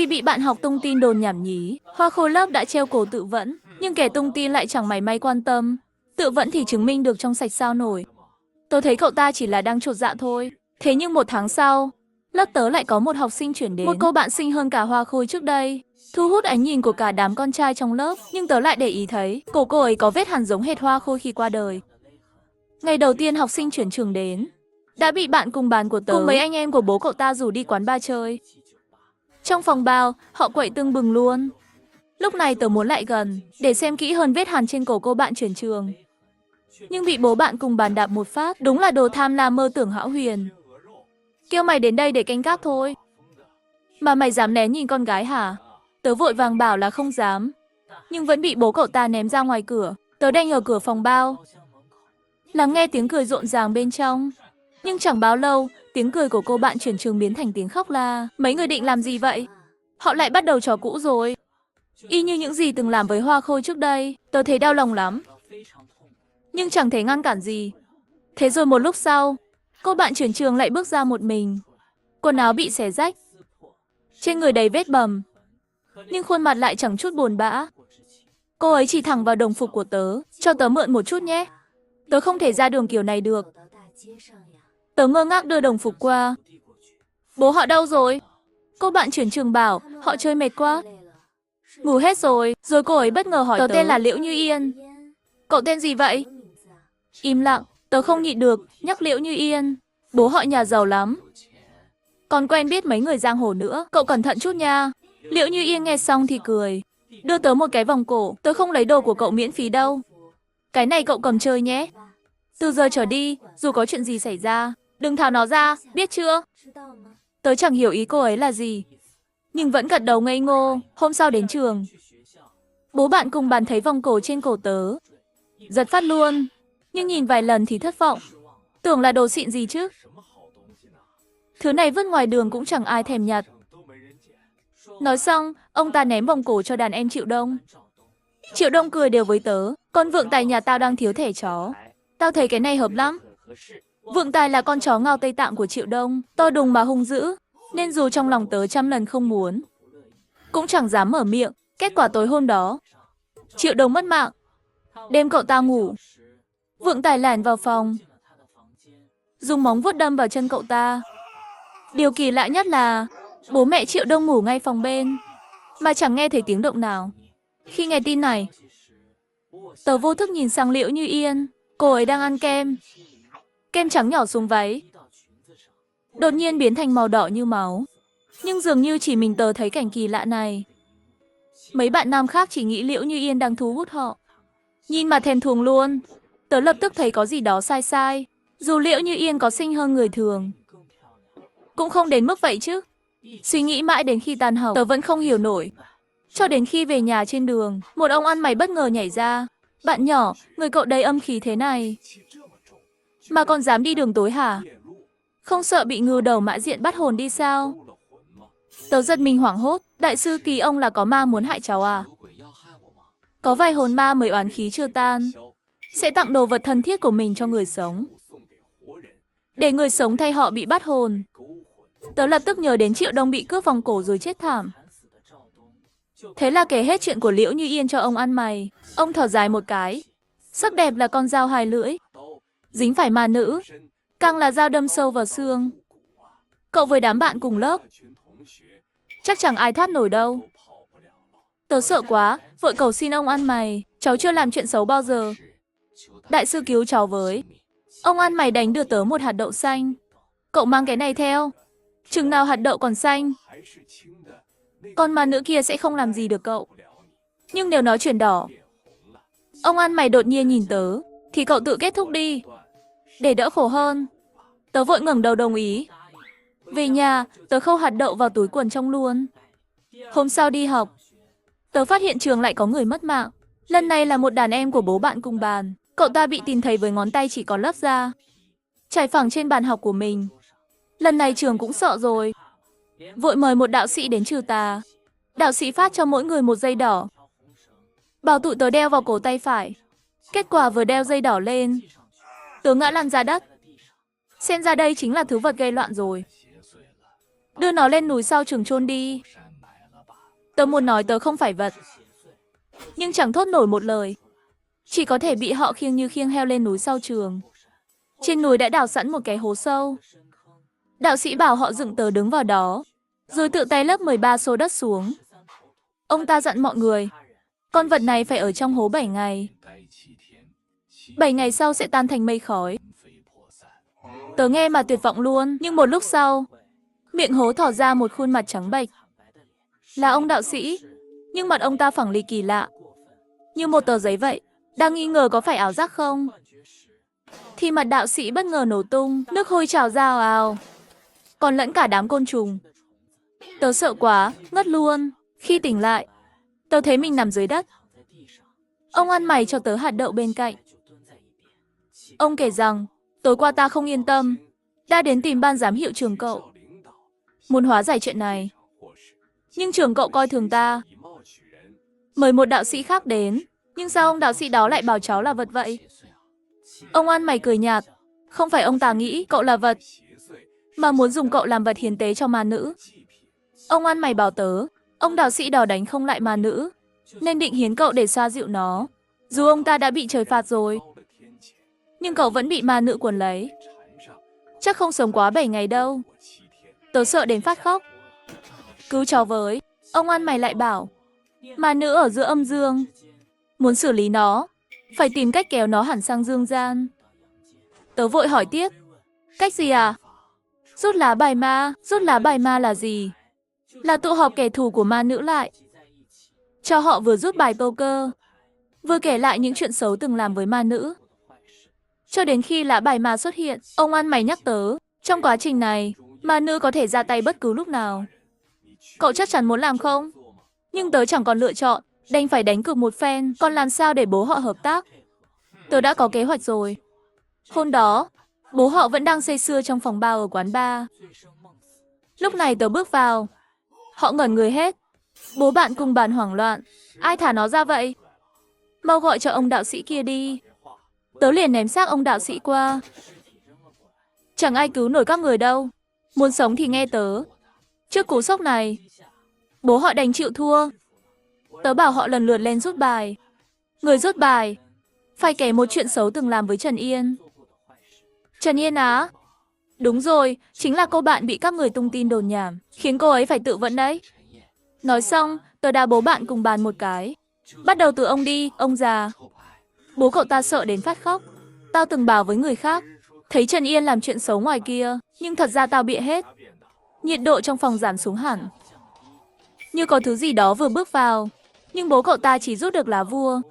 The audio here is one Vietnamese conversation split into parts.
Vì bị bạn học tung tin đồn nhảm nhí, Hoa Khôi lớp đã treo cổ tự vẫn, nhưng kẻ tung tin lại chẳng mảy may quan tâm. Tự vẫn thì chứng minh được trong sạch sao nổi. Tôi thấy cậu ta chỉ là đang chột dạ thôi. Thế nhưng 1 tháng sau, lớp tớ lại có một học sinh chuyển đến. Một cô bạn xinh hơn cả Hoa Khôi trước đây, thu hút ánh nhìn của cả đám con trai trong lớp. Nhưng tớ lại để ý thấy, cổ cô ấy có vết hằn giống hệt Hoa Khôi khi qua đời. Ngày đầu tiên học sinh chuyển trường đến, đã bị bạn cùng bàn của tớ cùng mấy anh em của bố cậu ta rủ đi quán bar chơi. Trong phòng bao, họ quậy tưng bừng luôn. Lúc này tớ muốn lại gần, để xem kỹ hơn vết hằn trên cổ cô bạn chuyển trường. Nhưng bị bố bạn cùng bàn đạp một phát, đúng là đồ tham lam mơ tưởng hão huyền. Kêu mày đến đây để canh gác thôi. Mà mày dám né nhìn con gái hả? Tớ vội vàng bảo là không dám. Nhưng vẫn bị bố cậu ta ném ra ngoài cửa. Tớ đành ở cửa phòng bao, lắng nghe tiếng cười rộn ràng bên trong. Nhưng chẳng bao lâu, tiếng cười của cô bạn chuyển trường biến thành tiếng khóc la. Mấy người định làm gì vậy? Họ lại bắt đầu trò cũ rồi. Y như những gì từng làm với Hoa Khôi trước đây. Tớ thấy đau lòng lắm, nhưng chẳng thể ngăn cản gì. Thế rồi một lúc sau, cô bạn chuyển trường lại bước ra một mình. Quần áo bị xé rách, trên người đầy vết bầm, nhưng khuôn mặt lại chẳng chút buồn bã. Cô ấy chỉ thẳng vào đồng phục của tớ. Cho tớ mượn một chút nhé. Tớ không thể ra đường kiểu này được. Tớ ngơ ngác đưa đồng phục qua. Bố họ đâu rồi? Cô bạn chuyển trường bảo họ chơi mệt quá, ngủ hết rồi. Rồi cô ấy bất ngờ hỏi tớ tên là Liễu Như Yên. Cậu tên gì vậy? Im lặng, tớ không nhịn được, nhắc Liễu Như Yên. Bố họ nhà giàu lắm, còn quen biết mấy người giang hồ nữa. Cậu cẩn thận chút nha. Liễu Như Yên nghe xong thì cười, đưa tớ một cái vòng cổ. Tớ không lấy đồ của cậu miễn phí đâu. Cái này cậu cầm chơi nhé. Từ giờ trở đi, dù có chuyện gì xảy ra, đừng tháo nó ra, biết chưa? Tớ chẳng hiểu ý cô ấy là gì, nhưng vẫn gật đầu ngây ngô. Hôm sau đến trường, bố bạn cùng bàn thấy vòng cổ trên cổ tớ, giật phát luôn. Nhưng nhìn vài lần thì thất vọng, tưởng là đồ xịn gì chứ. Thứ này vứt ngoài đường cũng chẳng ai thèm nhặt. Nói xong, ông ta ném vòng cổ cho đàn em Triệu Đông. Triệu Đông cười đều với tớ. Con Vượng Tài nhà tao đang thiếu thẻ chó. Tao thấy cái này hợp lắm. Vượng Tài là con chó Ngao Tây Tạng của Triệu Đông, to đùng mà hung dữ, nên dù trong lòng tớ trăm lần không muốn, cũng chẳng dám mở miệng. Kết quả tối hôm đó, Triệu Đông mất mạng. Đêm cậu ta ngủ, Vượng Tài lẻn vào phòng, dùng móng vuốt đâm vào chân cậu ta. Điều kỳ lạ nhất là bố mẹ Triệu Đông ngủ ngay phòng bên, mà chẳng nghe thấy tiếng động nào. Khi nghe tin này, tớ vô thức nhìn sang Liễu Như Yên. Cô ấy đang ăn kem. Kem trắng nhỏ xuống váy, đột nhiên biến thành màu đỏ như máu. Nhưng dường như chỉ mình tớ thấy cảnh kỳ lạ này. Mấy bạn nam khác chỉ nghĩ Liễu Như Yên đang thu hút họ. Nhìn mà thèm thuồng luôn. Tớ lập tức thấy có gì đó sai sai. Dù Liễu Như Yên có xinh hơn người thường, cũng không đến mức vậy chứ. Suy nghĩ mãi đến khi tan học, tớ vẫn không hiểu nổi. Cho đến khi về nhà trên đường, một ông ăn mày bất ngờ nhảy ra. Bạn nhỏ, người cậu đầy âm khí thế này mà còn dám đi đường tối hả? Không sợ bị ngư đầu mã diện bắt hồn đi sao? Tớ giật mình hoảng hốt. Đại sư Kỳ ông là có ma muốn hại cháu à? Có vài hồn ma mới oán khí chưa tan, sẽ tặng đồ vật thân thiết của mình cho người sống, để người sống thay họ bị bắt hồn. Tớ lập tức nhớ đến Triệu Đông bị cướp vòng cổ rồi chết thảm. Thế là kể hết chuyện của Liễu Như Yên cho ông ăn mày. Ông thở dài một cái. Sắc đẹp là con dao hai lưỡi, dính phải ma nữ, càng là dao đâm sâu vào xương. Cậu với đám bạn cùng lớp, chắc chẳng ai thoát nổi đâu. Tớ sợ quá, vội cầu xin ông ăn mày. Cháu chưa làm chuyện xấu bao giờ, đại sư cứu cháu với. Ông ăn mày đánh đưa tớ một hạt đậu xanh. Cậu mang cái này theo, chừng nào hạt đậu còn xanh, con ma nữ kia sẽ không làm gì được cậu. Nhưng nếu nó chuyển đỏ, ông ăn mày đột nhiên nhìn tớ, thì cậu tự kết thúc đi, để đỡ khổ hơn. Tớ vội ngẩng đầu đồng ý. Về nhà, tớ khâu hạt đậu vào túi quần trong luôn. Hôm sau đi học, tớ phát hiện trường lại có người mất mạng. Lần này là một đàn em của bố bạn cùng bàn. Cậu ta bị tìm thấy với ngón tay chỉ còn lớp da, trải phẳng trên bàn học của mình. Lần này trường cũng sợ rồi, vội mời một đạo sĩ đến trừ tà. Đạo sĩ phát cho mỗi người một dây đỏ, bảo tụi tớ đeo vào cổ tay phải. Kết quả vừa đeo dây đỏ lên, tớ ngã lăn ra đất. Xem ra đây chính là thứ vật gây loạn rồi. Đưa nó lên núi sau trường chôn đi. Tớ muốn nói tớ không phải vật, nhưng chẳng thốt nổi một lời. Chỉ có thể bị họ khiêng như khiêng heo lên núi sau trường. Trên núi đã đào sẵn một cái hố sâu. Đạo sĩ bảo họ dựng tớ đứng vào đó, rồi tự tay lấp 13 xô đất xuống. Ông ta dặn mọi người, con vật này phải ở trong hố 7 ngày. 7 ngày sau sẽ tan thành mây khói. Tớ nghe mà tuyệt vọng luôn, nhưng một lúc sau, miệng hố thỏ ra một khuôn mặt trắng bệch. Là ông đạo sĩ, nhưng mặt ông ta phẳng lì kỳ lạ, như một tờ giấy vậy. Đang nghi ngờ có phải ảo giác không, thì mặt đạo sĩ bất ngờ nổ tung, nước hôi trào ra ào ào, còn lẫn cả đám côn trùng. Tớ sợ quá, ngất luôn. Khi tỉnh lại, tớ thấy mình nằm dưới đất. Ông ăn mày cho tớ hạt đậu bên cạnh. Ông kể rằng, tối qua ta không yên tâm, đã đến tìm ban giám hiệu trường cậu, muốn hóa giải chuyện này. Nhưng trường cậu coi thường ta, mời một đạo sĩ khác đến. Nhưng sao ông đạo sĩ đó lại bảo cháu là vật vậy? Ông ăn mày cười nhạt. Không phải ông ta nghĩ cậu là vật, mà muốn dùng cậu làm vật hiến tế cho ma nữ. Ông ăn mày bảo tớ, ông đạo sĩ đó đánh không lại ma nữ, nên định hiến cậu để xoa dịu nó. Dù ông ta đã bị trời phạt rồi, nhưng cậu vẫn bị ma nữ cuốn lấy. Chắc không sống quá 7 ngày đâu. Tớ sợ đến phát khóc. Cứu cháu với. Ông ăn mày lại bảo, ma nữ ở giữa âm dương, muốn xử lý nó, phải tìm cách kéo nó hẳn sang dương gian. Tớ vội hỏi tiếp, cách gì à? Rút lá bài ma. Rút lá bài ma là gì? Là tụ họp kẻ thù của ma nữ lại, cho họ vừa rút bài poker, vừa kể lại những chuyện xấu từng làm với ma nữ. Cho đến khi lá bài ma xuất hiện, ông ăn mày nhắc tớ, trong quá trình này, ma nữ có thể ra tay bất cứ lúc nào. Cậu chắc chắn muốn làm không? Nhưng tớ chẳng còn lựa chọn, đành phải đánh cược một phen, còn làm sao để bố họ hợp tác? Tớ đã có kế hoạch rồi. Hôm đó, bố họ vẫn đang say sưa trong phòng bar ở quán bar. Lúc này tớ bước vào, họ ngẩn người hết. Bố bạn cùng bàn hoảng loạn, ai thả nó ra vậy? Mau gọi cho ông đạo sĩ kia đi. Tớ liền ném xác ông đạo sĩ qua. Chẳng ai cứu nổi các người đâu. Muốn sống thì nghe tớ. Trước cú sốc này, bố họ đành chịu thua. Tớ bảo họ lần lượt lên rút bài. Người rút bài phải kể một chuyện xấu từng làm với Trần Yên. Trần Yên á? Đúng rồi, chính là cô bạn bị các người tung tin đồn nhảm, khiến cô ấy phải tự vẫn đấy. Nói xong, tớ đá bố bạn cùng bàn một cái. Bắt đầu từ ông đi, ông già. Bố cậu ta sợ đến phát khóc. Tao từng bảo với người khác, thấy Trần Yên làm chuyện xấu ngoài kia, nhưng thật ra tao bịa hết. Nhiệt độ trong phòng giảm xuống hẳn, như có thứ gì đó vừa bước vào. Nhưng bố cậu ta chỉ rút được lá vua,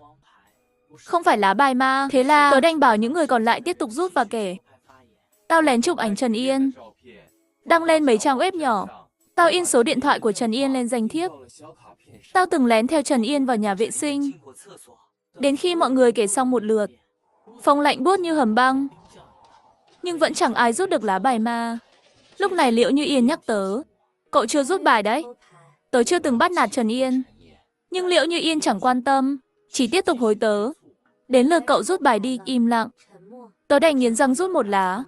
không phải lá bài ma. Thế là tớ đành bảo những người còn lại tiếp tục rút và kể. Tao lén chụp ảnh Trần Yên, đăng lên mấy trang web nhỏ. Tao in số điện thoại của Trần Yên lên danh thiếp. Tao từng lén theo Trần Yên vào nhà vệ sinh. Đến khi mọi người kể xong một lượt, phòng lạnh buốt như hầm băng, nhưng vẫn chẳng ai rút được lá bài ma. Lúc này Liễu Như Yên nhắc tớ, cậu chưa rút bài đấy. Tớ chưa từng bắt nạt Trần Yên, nhưng Liễu Như Yên chẳng quan tâm, chỉ tiếp tục hối tớ. Đến lượt cậu rút bài đi, im lặng. Tớ đành nghiến răng rút một lá.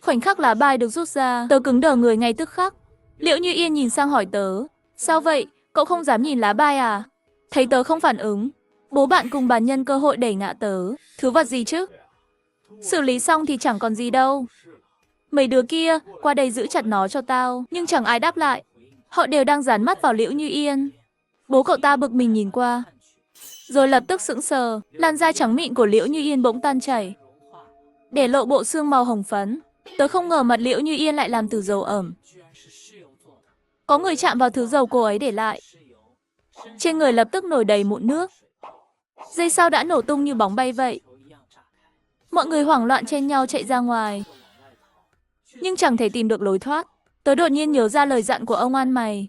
Khoảnh khắc lá bài được rút ra, tớ cứng đờ người ngay tức khắc. Liễu Như Yên nhìn sang hỏi tớ, sao vậy, cậu không dám nhìn lá bài à? Thấy tớ không phản ứng, bố bạn cùng bàn nhân cơ hội đẩy ngã tớ. Thứ vật gì chứ? Xử lý xong thì chẳng còn gì đâu. Mấy đứa kia, qua đây giữ chặt nó cho tao, nhưng chẳng ai đáp lại. Họ đều đang dán mắt vào Liễu Như Yên. Bố cậu ta bực mình nhìn qua, rồi lập tức sững sờ. Làn da trắng mịn của Liễu Như Yên bỗng tan chảy, để lộ bộ xương màu hồng phấn. Tớ không ngờ mặt Liễu Như Yên lại làm từ dầu ẩm. Có người chạm vào thứ dầu cô ấy để lại. Trên người lập tức nổi đầy mụn nước. Giây sau đã nổ tung như bóng bay vậy. Mọi người hoảng loạn chen nhau chạy ra ngoài, nhưng chẳng thể tìm được lối thoát. Tớ đột nhiên nhớ ra lời dặn của ông ăn mày,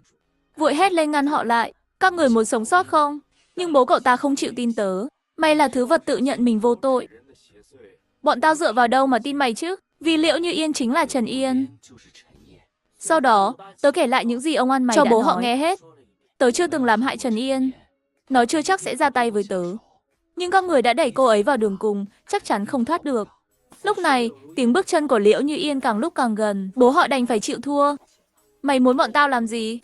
vội hét lên ngăn họ lại. Các người muốn sống sót không? Nhưng bố cậu ta không chịu tin tớ. Mày là thứ vật tự nhận mình vô tội. Bọn tao dựa vào đâu mà tin mày chứ? Vì Liễu Như Yên chính là Trần Yên. Sau đó, tớ kể lại những gì ông ăn mày cho bố họ nghe hết. Tớ chưa từng làm hại Trần Yên, nó chưa chắc sẽ ra tay với tớ. Nhưng các người đã đẩy cô ấy vào đường cùng, chắc chắn không thoát được. Lúc này, tiếng bước chân của Liễu Như Yên càng lúc càng gần. Bố họ đành phải chịu thua. Mày muốn bọn tao làm gì?